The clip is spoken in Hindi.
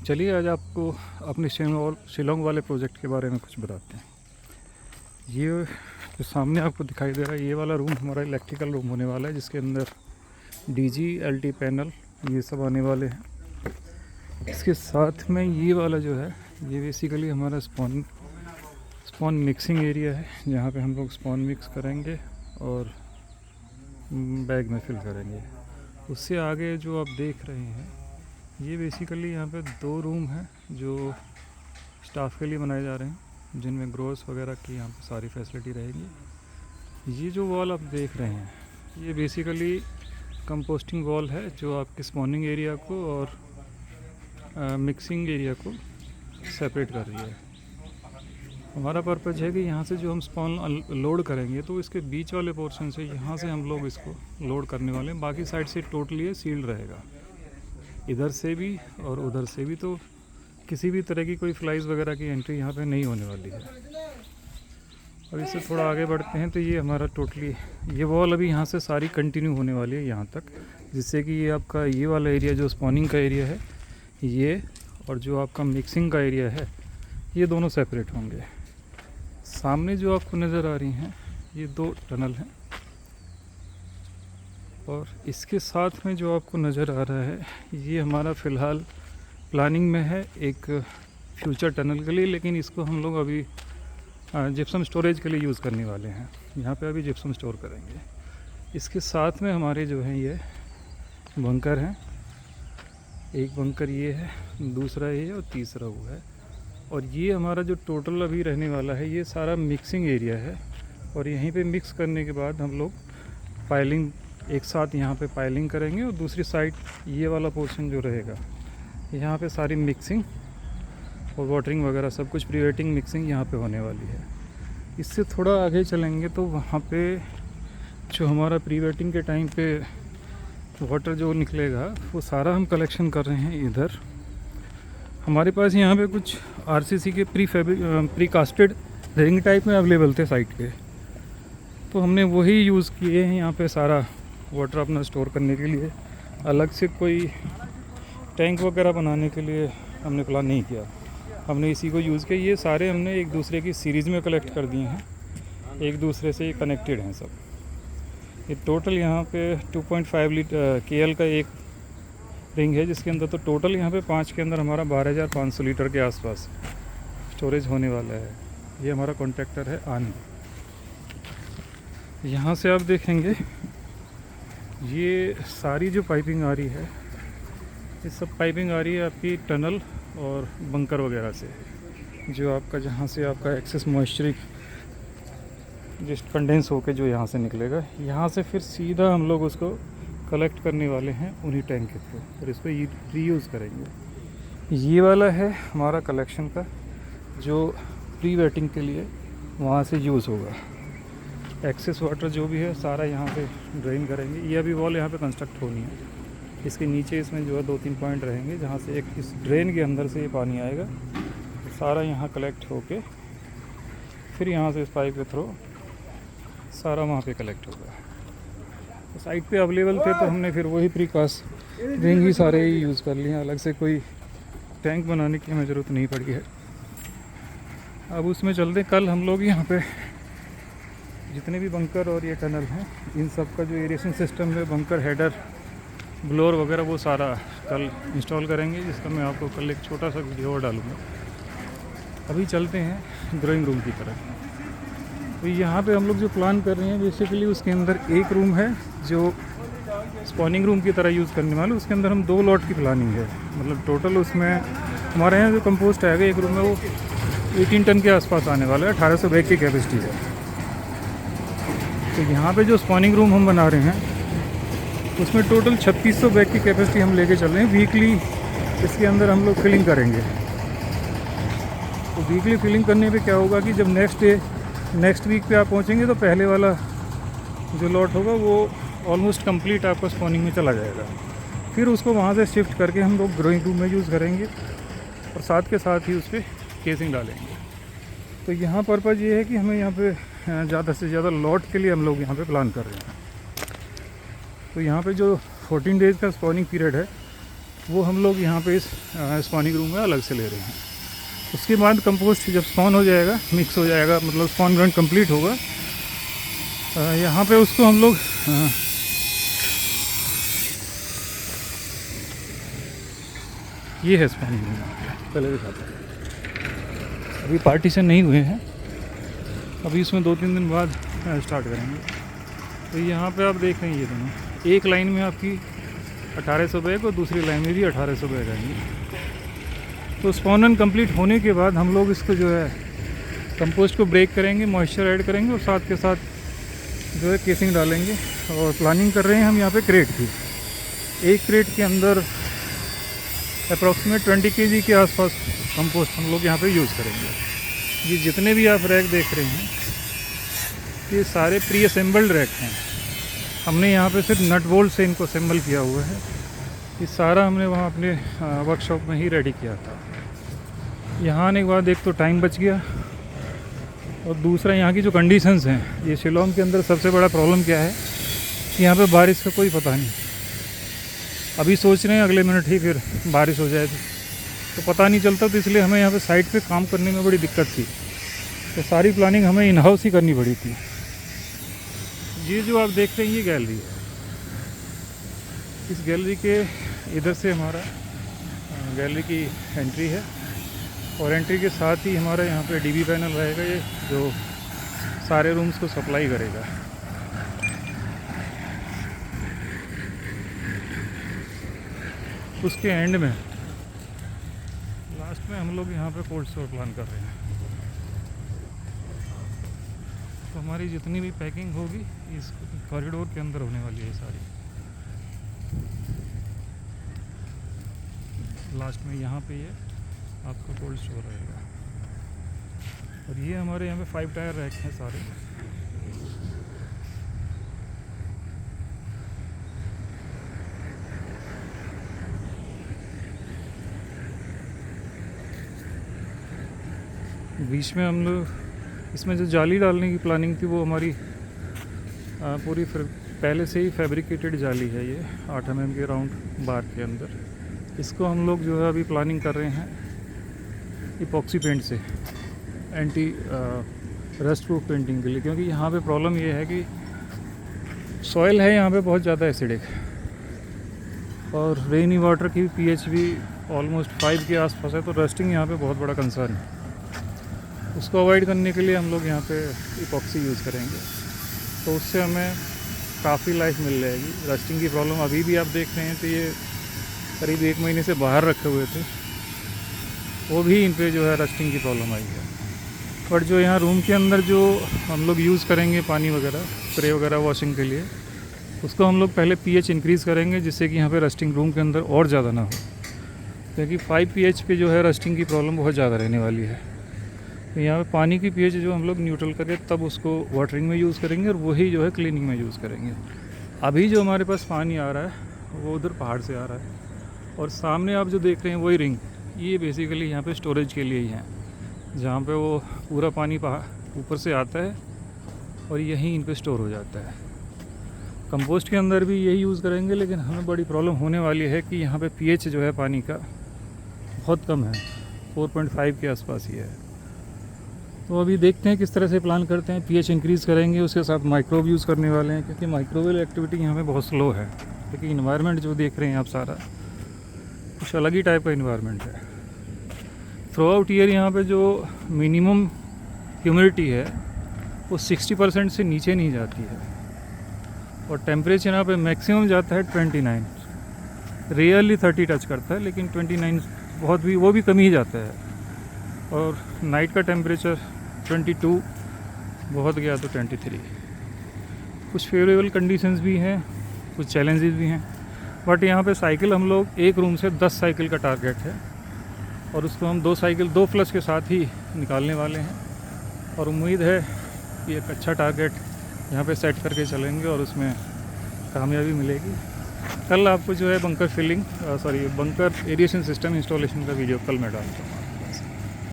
चलिए आज आपको अपने शिलोंग वाले प्रोजेक्ट के बारे में कुछ बताते हैं। ये जो सामने आपको दिखाई दे रहा है, ये वाला रूम हमारा इलेक्ट्रिकल रूम होने वाला है, जिसके अंदर डीजी एलटी पैनल ये सब आने वाले हैं। इसके साथ में ये वाला जो है, ये बेसिकली हमारा स्पॉन मिक्सिंग एरिया है, जहाँ पे हम लोग स्पॉन मिक्स करेंगे और बैग में फिल करेंगे। उससे आगे जो आप देख रहे हैं, ये बेसिकली यहाँ पे 2 रूम हैं जो स्टाफ के लिए बनाए जा रहे हैं, जिनमें ग्रोस वगैरह की यहाँ पे सारी फैसिलिटी रहेगी। ये जो वॉल आप देख रहे हैं, ये बेसिकली कंपोस्टिंग वॉल है, जो आपके स्पॉनिंग एरिया को और मिक्सिंग एरिया को सेपरेट कर रही है। हमारा पर्पज़ है कि यहाँ से जो हम स्पॉन लोड करेंगे, तो इसके बीच वाले पोर्शन से यहाँ से हम लोग इसको लोड करने वाले हैं। बाकी साइड से टोटली ये सील्ड रहेगा, इधर से भी और उधर से भी, तो किसी भी तरह की कोई फ्लाइज वगैरह की एंट्री यहाँ पे नहीं होने वाली है। अब इससे थोड़ा आगे बढ़ते हैं, तो ये हमारा टोटली ये वॉल अभी यहाँ से सारी कंटिन्यू होने वाली है यहाँ तक, जिससे कि ये आपका ये वाला एरिया जो स्पॉनिंग का एरिया है ये, और जो आपका मिक्सिंग का एरिया है, ये दोनों सेपरेट होंगे। सामने जो आपको नज़र आ रही हैं, ये 2 टनल हैं, और इसके साथ में जो आपको नज़र आ रहा है, ये हमारा फ़िलहाल प्लानिंग में है एक फ्यूचर टनल के लिए, लेकिन इसको हम लोग अभी जिप्सम स्टोरेज के लिए यूज़ करने वाले हैं। यहाँ पे अभी जिप्सम स्टोर करेंगे। इसके साथ में हमारे जो हैं ये बंकर हैं, एक बंकर ये है, दूसरा ये है और तीसरा वो है। और ये हमारा जो टोटल अभी रहने वाला है, ये सारा मिक्सिंग एरिया है, और यहीं पे मिक्स करने के बाद हम लोग पाइलिंग एक साथ यहाँ पे पाइलिंग करेंगे, और दूसरी साइड ये वाला पोर्शन जो रहेगा, यहाँ पे सारी मिक्सिंग और वाटरिंग वगैरह सब कुछ प्रीवेटिंग मिक्सिंग यहाँ पे होने वाली है। इससे थोड़ा आगे चलेंगे तो वहाँ पे जो हमारा प्रीवेटिंग के टाइम पे वाटर जो निकलेगा, वो सारा हम कलेक्शन कर रहे हैं इधर। हमारे पास यहाँ पे कुछ आरसीसी के प्री कास्टेड रिंग टाइप में अवेलेबल थे साइट पे, तो हमने वही यूज़ किए हैं यहाँ पे सारा वाटर अपना स्टोर करने के लिए। अलग से कोई टैंक वगैरह बनाने के लिए हमने प्लान नहीं किया, हमने इसी को यूज़ किया। ये सारे हमने एक दूसरे की सीरीज़ में कलेक्ट कर दिए हैं, एक दूसरे से ये कनेक्टेड हैं सब। ये टोटल यहाँ पे 2.5 लीटर KL का एक रिंग है, जिसके अंदर तो टोटल यहाँ पे 5 के अंदर हमारा 12,500 लीटर के आसपास स्टोरेज होने वाला है। ये हमारा कॉन्ट्रैक्टर है आनी। यहाँ से आप देखेंगे ये सारी जो पाइपिंग आ रही है, ये सब पाइपिंग आ रही है आपकी टनल और बंकर वगैरह से, जो आपका जहाँ से आपका एक्सेस मॉइस्चर जस्ट कंडेंस होके जो यहाँ से निकलेगा, यहाँ से फिर सीधा हम लोग उसको कलेक्ट करने वाले हैं उन्हीं टैंक के थ्रू, और इसको रीयूज़ करेंगे। ये वाला है हमारा कलेक्शन का, जो प्री वेटिंग के लिए वहाँ से यूज़ होगा। एक्सेस वाटर जो भी है सारा यहाँ पे ड्रेन करेंगे। ये अभी वॉल यहाँ पे कंस्ट्रक्ट होनी है, इसके नीचे इसमें जो है 2-3 पॉइंट रहेंगे, जहाँ से एक इस ड्रेन के अंदर से ये पानी आएगा, सारा यहाँ कलेक्ट होके फिर यहाँ से इस पाइप के थ्रू सारा वहाँ पे कलेक्ट होगा। तो साइट पे अवेलेबल थे, तो हमने फिर वही प्रीकास्ट रिंग ही सारे ही यूज़ कर लिए, अलग से कोई टैंक बनाने की हमें ज़रूरत नहीं पड़ी है। अब उसमें चलते, कल हम लोग यहाँ पे जितने भी बंकर और ये टनल हैं, इन सब का जो एरिएशन सिस्टम है, बंकर हेडर ब्लोअर वगैरह, वो सारा कल इंस्टॉल करेंगे, जिसका मैं आपको कल एक छोटा सा वीडियो और डालूँगा। अभी चलते हैं ड्राइंग रूम की तरफ। तो यहाँ पे हम लोग जो प्लान कर रहे हैं, बेसिकली उसके अंदर एक रूम है जो स्पॉनिंग रूम की तरह यूज़ करने वाले, उसके अंदर हम 2 लॉट की प्लानिंग है। मतलब टोटल उसमें हमारे यहाँ जो कंपोस्ट आएगा एक रूम में, वो 18 टन के आसपास आने वाला है, 1800 बैग की कैपेसिटी है। तो यहाँ पे जो स्पॉनिंग रूम हम बना रहे हैं, उसमें टोटल 3600 बैग की कैपेसिटी हम लेके चल रहे हैं। वीकली इसके अंदर हम लोग फिलिंग करेंगे। तो वीकली फिलिंग करने पे क्या होगा कि जब नेक्स्ट वीक पे आप पहुँचेंगे, तो पहले वाला जो लॉट होगा वो ऑलमोस्ट कंप्लीट आपका स्पॉनिंग में चला जाएगा। फिर उसको वहाँ से शिफ्ट करके हम लोग ग्रोइंग रूम में यूज़ करेंगे, और साथ के साथ ही उस पर केसिंग डालेंगे। तो यहाँ पर्पज़ ये है कि हमें यहाँ पे ज़्यादा से ज़्यादा लॉट के लिए हम लोग यहाँ पे प्लान कर रहे हैं। तो यहाँ पे जो 14 डेज़ का स्पॉनिंग पीरियड है, वो हम लोग यहाँ पे इस स्पॉनिंग रूम में अलग से ले रहे हैं। उसके बाद कंपोस्ट जब स्पॉन हो जाएगा, मिक्स हो जाएगा, मतलब स्पॉन रन कंप्लीट होगा, यहाँ पे उसको हम लोग ये है स्पॉनिंग रूम, पहले दिखाते हैं। अभी पार्टीशन नहीं हुए हैं, अभी इसमें 2-3 दिन बाद स्टार्ट करेंगे। तो यहाँ पे आप देख रहे हैं ये दोनों, एक लाइन में आपकी 1800 बैग और दूसरी लाइन में भी 1800 बैग आएंगे। तो स्पॉन कंप्लीट होने के बाद हम लोग इसको जो है कंपोस्ट को ब्रेक करेंगे, मॉइस्चर ऐड करेंगे और साथ के साथ जो है केसिंग डालेंगे। और प्लानिंग कर रहे हैं हम यहाँ पे क्रेट की। एक क्रेट के अंदर अप्रॉक्सीमेट 20 kg के आसपास कंपोस्ट हम लोग यहाँ पे यूज़ करेंगे। ये जितने भी आप रैक देख रहे हैं ये सारे प्री असेंबल्ड रैक हैं। हमने यहाँ पे सिर्फ नट बोल्ट से इनको असेंबल किया हुआ है। ये सारा हमने वहाँ अपने वर्कशॉप में ही रेडी किया था। यहाँ आने के बाद एक तो टाइम बच गया और दूसरा यहाँ की जो कंडीशंस हैं, ये शिलोंग के अंदर सबसे बड़ा प्रॉब्लम क्या है कि यहाँ पे बारिश का कोई पता नहीं। अभी सोच रहे हैं अगले मिनट ही फिर बारिश हो जाए तो पता नहीं चलता। तो इसलिए हमें यहाँ पे साइट पे काम करने में बड़ी दिक्कत थी, तो सारी प्लानिंग हमें इन हाउस ही करनी पड़ी थी। ये जो आप देख रहे हैं ये गैलरी है। इस गैलरी के इधर से हमारा गैलरी की एंट्री है और एंट्री के साथ ही हमारा यहाँ पे डीबी पैनल रहेगा, ये जो सारे रूम्स को सप्लाई करेगा। उसके एंड में लास्ट में हम लोग यहाँ पे कोल्ड स्टोर प्लान कर रहे हैं। तो हमारी जितनी भी पैकिंग होगी इस कॉरिडोर के अंदर होने वाली है सारी। लास्ट में यहाँ पे ये आपका कोल्ड स्टोर रहेगा। और ये हमारे यहाँ पे 5 टायर रैक हैं सारे। बीच में हम लोग इसमें जो जाली डालने की प्लानिंग थी वो हमारी पूरी पहले से ही फैब्रिकेटेड जाली है। ये 8 mm के राउंड बार के अंदर इसको हम लोग जो है अभी प्लानिंग कर रहे हैं इपॉक्सी पेंट से, एंटी रस्ट प्रूफ पेंटिंग के लिए। क्योंकि यहाँ पे प्रॉब्लम ये है कि सॉइल है यहाँ पे बहुत ज़्यादा एसिडिक और रेनी वाटर की pH भी ऑलमोस्ट 5 के आसपास है। तो रस्टिंग यहाँ पे बहुत बड़ा कंसर्न है। उसको अवॉइड करने के लिए हम लोग यहाँ पे इपॉक्सी यूज़ करेंगे, तो उससे हमें काफ़ी लाइफ मिल जाएगी। रस्टिंग की प्रॉब्लम अभी भी आप देख रहे हैं तो ये करीब 1 महीने से बाहर रखे हुए थे, वो भी इन पे जो है रस्टिंग की प्रॉब्लम आई है। बट जो यहाँ रूम के अंदर जो हम लोग यूज़ करेंगे पानी वगैरह, स्प्रे वगैरह वॉशिंग के लिए, उसको हम लोग पहले pH इंक्रीज़ करेंगे जिससे कि यहाँ पे रस्टिंग रूम के अंदर और ज़्यादा ना हो। क्योंकि 5 pH पे जो है रस्टिंग की प्रॉब्लम बहुत ज़्यादा रहने वाली है। तो यहाँ पे पानी की pH जो हम लोग न्यूट्रल करके तब उसको वाटरिंग में यूज़ करेंगे और वही जो है क्लीनिंग में यूज़ करेंगे। अभी जो हमारे पास पानी आ रहा है वो उधर पहाड़ से आ रहा है और सामने आप जो देख रहे हैं वही रिंग, ये बेसिकली यहाँ पे स्टोरेज के लिए ही है, जहाँ पे वो पूरा पानी ऊपर से आता है और यहीं इन पे स्टोर हो जाता है। कंपोस्ट के अंदर भी यही यूज़ करेंगे, लेकिन हमें बड़ी प्रॉब्लम होने वाली है कि यहाँ पे pH जो है पानी का बहुत कम है, 4.5 के आसपास ही है। तो अभी देखते हैं किस तरह से प्लान करते हैं। pH इंक्रीज़ करेंगे, उसके साथ माइक्रोब यूज़ करने वाले हैं क्योंकि माइक्रोवेल एक्टिविटी यहाँ पे बहुत स्लो है। क्योंकि इन्वायरमेंट जो देख रहे हैं आप सारा कुछ अलग ही टाइप का इन्वायरमेंट है। थ्रू आउट ईयर यहाँ पे जो मिनिमम ह्यूमिडिटी है वो 60% से नीचे नहीं जाती है और टेम्परेचर यहाँ पे मैक्सिमम जाता है 29, रियरली 30 टच करता है, लेकिन 29 बहुत भी वो भी कम ही जाता है। और नाइट का टेम्परेचर 22, बहुत गया तो 23। कुछ फेवरेबल कंडीशंस भी हैं, कुछ चैलेंजेस भी हैं। बट यहाँ पे साइकिल हम लोग एक रूम से 10 साइकिल का टारगेट है और उसको हम 2 साइकिल 2 फ्लश के साथ ही निकालने वाले हैं। और उम्मीद है कि एक अच्छा टारगेट यहाँ पे सेट करके चलेंगे और उसमें कामयाबी मिलेगी। कल आपको जो है बंकर एरिएशन सिस्टम इंस्टॉलेशन का वीडियो कल मैं डालता हूँ।